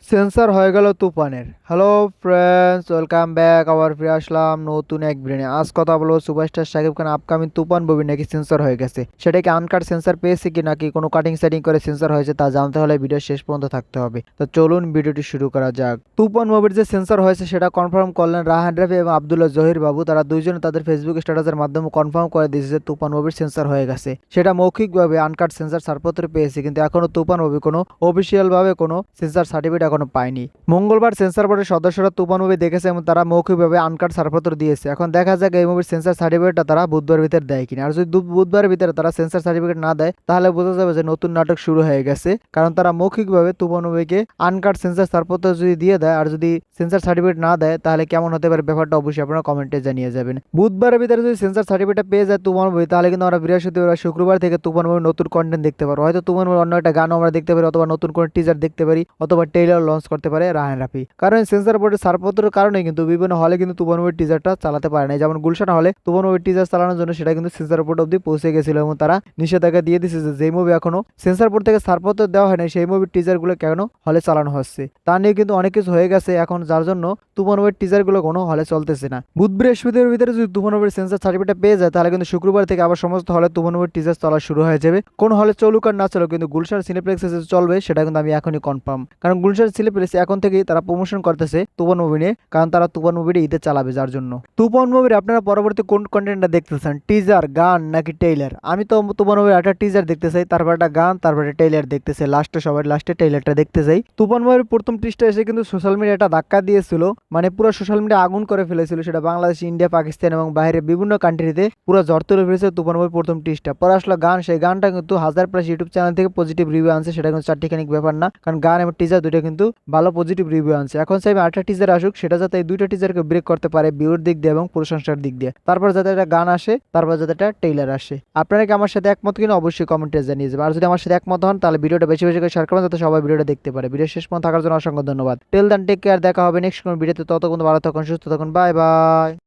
Sensor হয়ে গেল তুফানের। Hello friends, welcome back. আবার ফিরে আসলাম নতুন এক ব্রেনে। আজ কথা বলবো সুপারস্টার শাকিব খান আপকামিং তুফান মুভি নাকি সেন্সর হয়ে গেছে, সেটা কি আনকাট সেন্সর পেয়েছে কি নাকি কোনো কাটিং সেটিং করে সেন্সর হয়েছে তা জানতে হলে ভিডিও শেষ পর্যন্ত থাকতে হবে। তো চলুন ভিডিওটি শুরু করা যাক। তুফান মুভির যে সেন্সর হয়েছে সেটা কনফার্ম করলেন রাহান রাফি এবং আব্দুল্লাহ জহির বাবু। তারা দুইজনে তাদের ফেসবুক স্ট্যাটাসের মাধ্যমে কনফার্ম করে দিয়েছে যে তুফান মুভির সেন্সর হয়ে গেছে। সেটা মৌখিকভাবে আনকাট সেন্সর ছাড়পত্র পেয়েছে, কিন্তু এখনো তুফান মুভি কোনো অফিসিয়াল ভাবে কোনো সেন্সর সার্টিফিকেট এখনো পায়নি। মঙ্গলবার সেন্সর বোর্ডের সদস্যরা তুফান মুভি দেখেছে এবং তারা মৌখিকভাবে আনকাট ছাড়পত্র দিয়েছে। এখন দেখা যাক এই মুভির সেন্সর সার্টিফিকেটটা তারা বুধবার ভিতরে দেয় কিনা। আর যদি বুধবারের ভিতরে তারা সেন্সর সার্টিফিকেট না দেয় তাহলে বোঝা যাবে যে নতুন নাটক শুরু হয়ে গেছে, কারণ তারা মৌখিকভাবে তুফান মুভিকে আনকাট সেন্সর ছাড়পত্র যদি দিয়ে দেয় আর যদি সেন্সর সার্টিফিকেট না দেয় তাহলে কেমন হতে পারে ব্যাপারটা অবশ্যই আপনারা কমেন্টে জানিয়ে যাবেন। বুধবারের ভিতরে যদি সেন্সর সার্টিফিকেট পেয়ে যায় তুফান মুভি, তাহলে কিন্তু আমরা বৃহস্পতিবার বা শুক্রবার থেকে তুফান মুভির নতুন কন্টেন্ট দেখতে পারবো। হয়তো তুফান মুভির অন্য একটা গানও আমরা দেখতে পারি, অথবা নতুন কোনো টিজার দেখতে পারি, অথবা ট্রেইলার লঞ্চ করতে পারে রাহান রাফি। কারণ সেন্সর বোর্ডের ছাড়পত্রের কারণে কিন্তু বিভিন্ন হলে কিন্তু তুফান মুভির টিজারটা চালাতে পারে না। যেমন গুলশান হলে তুফান মুভির টিজার চালানোর জন্য সেটা কিন্তু সেন্সর বোর্ড অব্দি পৌঁছে গেছিল এবং তারা নিষেধাজ্ঞা দিয়ে দিচ্ছে যে যেই মুভি এখনো সেন্সর বোর্ড থেকে ছাড়পত্র দেওয়া হয় না সেই মুভির টিজারগুলো কেন হলে চালানো হচ্ছে তা নিয়ে কিন্তু অনেক কিছু হয়ে গেছে এখন, যার জন্য তুফান মুভির টিজারগুলো কোনো হলে চলতেছে না। বুধ বৃহস্পতিবার ভিতরে যদি তুফান মুভির সেন্সর সার্টিফিকেট পেয়ে যায় তাহলে কিন্তু শুক্রবার থেকে আবার সমস্ত হলে তুফান মুভির টিজার চলা শুরু হয়ে যাবে। কোন হলে চলুক আর না চলুক, কিন্তু গুলশান সিনেপ্লেক্সে যে চলবে সেটা কিন্তু আমি এখনই কনফার্ম, কারণ গুলশান সিনেপ্লেক্স এখন থেকেই তারা প্রমোশন করতেছে তুফান মুভি নিয়ে, কারণ তারা তুফান মুভিটা ঈদে চালাবে। যার জন্য তুফান মুভির আপনারা পরবর্তী কোন কন্টেন্টটা দেখতে চান, টিজার, গান নাকি ট্রেইলার? আমি তো তুফান মুভির একটা টিজার দেখতে চাই, তারপর একটা গান, তারপরে ট্রেইলার দেখতে চাই, লাস্টে সবার লাস্টে ট্রেইলারটা দেখতে চাই। তুফান মুভির প্রথম টিজটা এসে কিন্তু সোশ্যাল মিডিয়া একটা ধাক্কা দিয়েছিল, মানে পুরো সোশ্যাল মিডিয়া আগুন করে ফেলেছিল। সেটা বাংলাদেশ, ইন্ডিয়া, পাকিস্তান এবং বাইরে বিভিন্ন কান্ট্রিতে পুরো জ্বর তুলে ফেলেছে তুফান মুভির প্রথম টিজটা। পরে আসলো গান, সেই গানটা কিন্তু 1000+ ইউটিউব চ্যানেল থেকে পজিটিভ রিভিউ আনছে। সেটা কিন্তু চারটিখানিক ব্যাপার না, কারণ গান এবং টিজার দুইটা কিন্তু ভালো পজিটিভ রিভিউ আনছে। এখন চাইবে আরেকটা টিজার আসুক, সেটা যাতে এই দুইটা টিজারকে ব্রেক করতে পারে ভিউর দিক দিয়ে এবং প্রশংসার দিক দিয়ে। তারপর যাতে একটা গান আসে, তারপর যাতে একটা ট্রেইলার আসে। আপনারা কি আমার সাথে একমত কিনা অবশ্যই কমেন্টে জানিয়ে যাবেন। আর যদি আমার সাথে একমত হন তাহলে ভিডিওটা বেশি বেশি করে শেয়ার করবেন যাতে সবাই ভিডিওটা দেখতে পারে। ভিডিও শেষ পর্যন্ত থাকার জন্য অসংখ্য ধন্যবাদ। টেল দেন, টেক কেয়ার, দেখা হবে নেক্সট কোনো ভিডিওতে। ততক্ষণ ভালো থাকুন, সুস্থ থাকুন, বাই বাই।